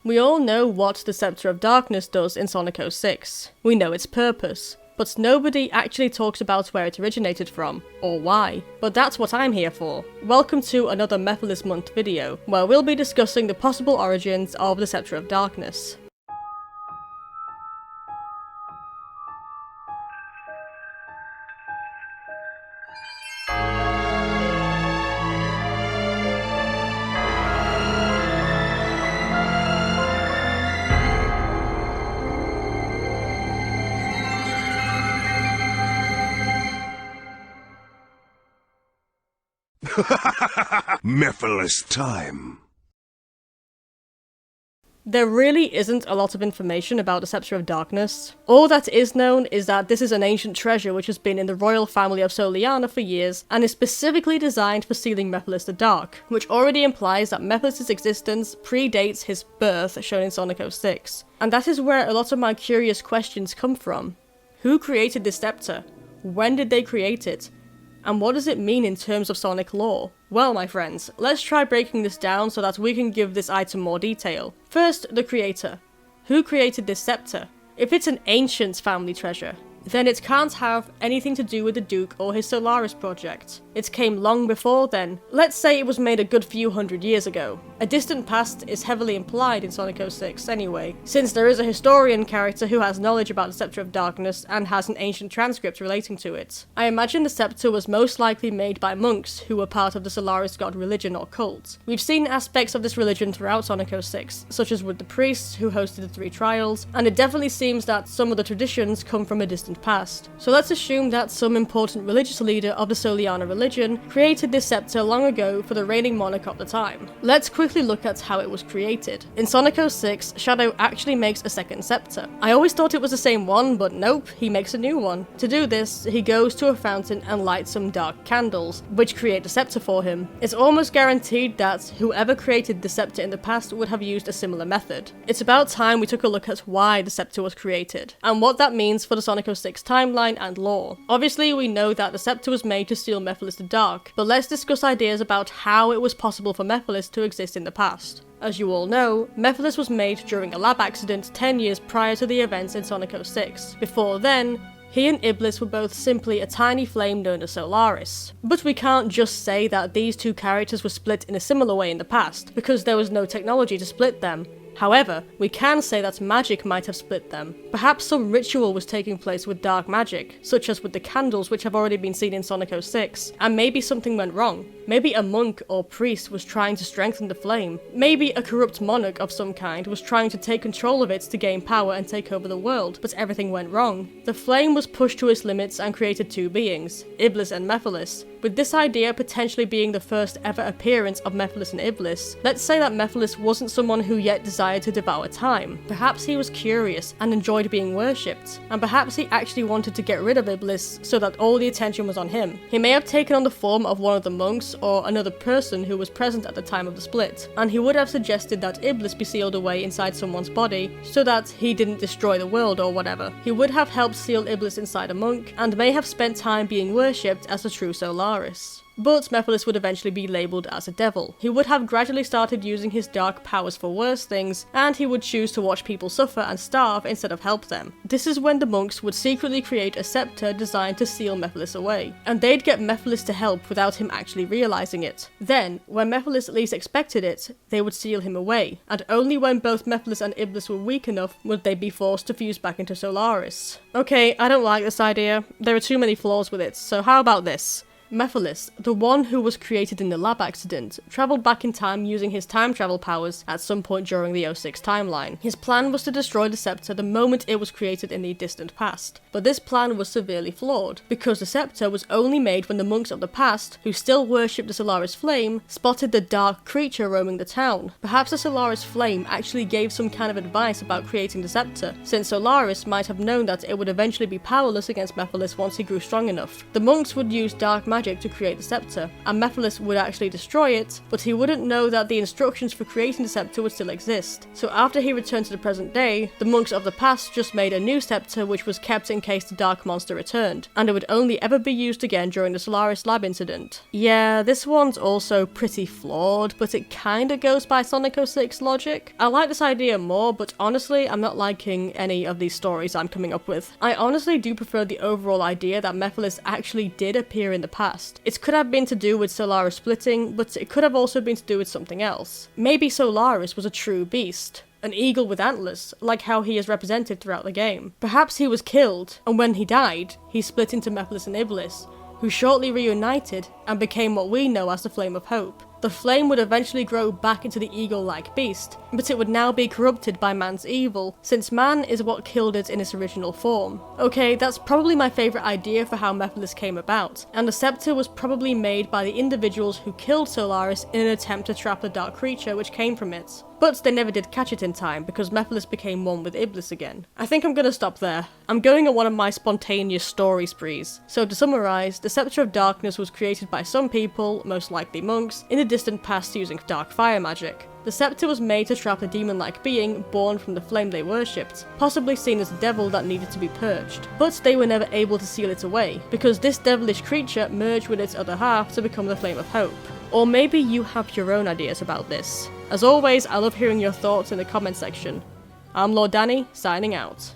We all know what the Sceptre of Darkness does in Sonic 06. We know its purpose, but nobody actually talks about where it originated from, or why. But that's what I'm here for. Welcome to another Mephiles Month video, where we'll be discussing the possible origins of the Sceptre of Darkness. Mephiles time. There really isn't a lot of information about the Sceptre of Darkness. All that is known is that this is an ancient treasure which has been in the royal family of Soliana for years and is specifically designed for sealing Mephiles the Dark, which already implies that Mephiles' existence predates his birth shown in Sonic 06. And that is where a lot of my curious questions come from. Who created this scepter? When did they create it? And what does it mean in terms of Sonic lore? Well, my friends, let's try breaking this down so that we can give this item more detail. First, the creator. Who created this scepter? If it's an ancient family treasure, then it can't have anything to do with the Duke or his Solaris project. It came long before then. Let's say it was made a good few hundred years ago. A distant past is heavily implied in Sonic 06 anyway, since there is a historian character who has knowledge about the Sceptre of Darkness and has an ancient transcript relating to it. I imagine the scepter was most likely made by monks who were part of the Solaris god religion or cult. We've seen aspects of this religion throughout Sonic 06, such as with the priests who hosted the 3 trials, and it definitely seems that some of the traditions come from a distant past. So let's assume that some important religious leader of the Soliana religion created this scepter long ago for the reigning monarch of the time. Let's quickly look at how it was created. In Sonic 06, Shadow actually makes a second scepter. I always thought it was the same one, but nope, he makes a new one. To do this, he goes to a fountain and lights some dark candles, which create the scepter for him. It's almost guaranteed that whoever created the scepter in the past would have used a similar method. It's about time we took a look at why the scepter was created, and what that means for the Sonic 06 timeline and lore. Obviously, we know that the scepter was made to seal Mephiles the Dark, but let's discuss ideas about how it was possible for Mephiles to exist in the past. As you all know, Mephiles was made during a lab accident 10 years prior to the events in Sonic 06. Before then, he and Iblis were both simply a tiny flame known as Solaris. But we can't just say that these two characters were split in a similar way in the past, because there was no technology to split them. However, we can say that magic might have split them. Perhaps some ritual was taking place with dark magic, such as with the candles which have already been seen in Sonic 06, and maybe something went wrong. Maybe a monk or priest was trying to strengthen the flame. Maybe a corrupt monarch of some kind was trying to take control of it to gain power and take over the world, but everything went wrong. The flame was pushed to its limits and created 2 beings, Iblis and Mephiles. With this idea potentially being the first ever appearance of Mephiles and Iblis, let's say that Mephiles wasn't someone who yet desired to devour time. Perhaps he was curious and enjoyed being worshipped, and perhaps he actually wanted to get rid of Iblis so that all the attention was on him. He may have taken on the form of one of the monks or another person who was present at the time of the split, and he would have suggested that Iblis be sealed away inside someone's body so that he didn't destroy the world or whatever. He would have helped seal Iblis inside a monk, and may have spent time being worshipped as the true Solaris. But Mephiles would eventually be labelled as a devil. He would have gradually started using his dark powers for worse things, and he would choose to watch people suffer and starve instead of help them. This is when the monks would secretly create a scepter designed to seal Mephiles away, and they'd get Mephiles to help without him actually realising it. Then, when Mephiles least expected it, they would seal him away, and only when both Mephiles and Iblis were weak enough would they be forced to fuse back into Solaris. Okay, I don't like this idea. There are too many flaws with it, so how about this? Mephiles, the one who was created in the lab accident, travelled back in time using his time travel powers at some point during the 06 timeline. His plan was to destroy the scepter the moment it was created in the distant past, but this plan was severely flawed, because the scepter was only made when the monks of the past, who still worshipped the Solaris flame, spotted the dark creature roaming the town. Perhaps the Solaris flame actually gave some kind of advice about creating the scepter, since Solaris might have known that it would eventually be powerless against Mephiles once he grew strong enough. The monks would use dark magic magic to create the scepter, and Mephiles would actually destroy it, but he wouldn't know that the instructions for creating the scepter would still exist. So after he returned to the present day, the monks of the past just made a new scepter which was kept in case the dark monster returned, and it would only ever be used again during the Solaris lab incident. Yeah, this one's also pretty flawed, but it kinda goes by Sonic 06 logic. I like this idea more, but honestly, I'm not liking any of these stories I'm coming up with. I honestly do prefer the overall idea that Mephiles actually did appear in the past. It could have been to do with Solaris splitting, but it could have also been to do with something else. Maybe Solaris was a true beast. An eagle with antlers, like how he is represented throughout the game. Perhaps he was killed, and when he died, he split into Mephiles and Iblis, who shortly reunited and became what we know as the Flame of Hope. The flame would eventually grow back into the eagle-like beast, but it would now be corrupted by man's evil, since man is what killed it in its original form. Okay, that's probably my favourite idea for how Mephiles came about, and the scepter was probably made by the individuals who killed Solaris in an attempt to trap the dark creature which came from it. But they never did catch it in time, because Mephiles became one with Iblis again. I think I'm gonna stop there. I'm going on one of my spontaneous story sprees. So to summarise, the Sceptre of Darkness was created by some people, most likely monks, in the distant past using dark fire magic. The scepter was made to trap a demon-like being born from the flame they worshipped, possibly seen as a devil that needed to be purged. But they were never able to seal it away, because this devilish creature merged with its other half to become the Flame of Hope. Or maybe you have your own ideas about this. As always, I love hearing your thoughts in the comment section. I'm Lord Danny, signing out.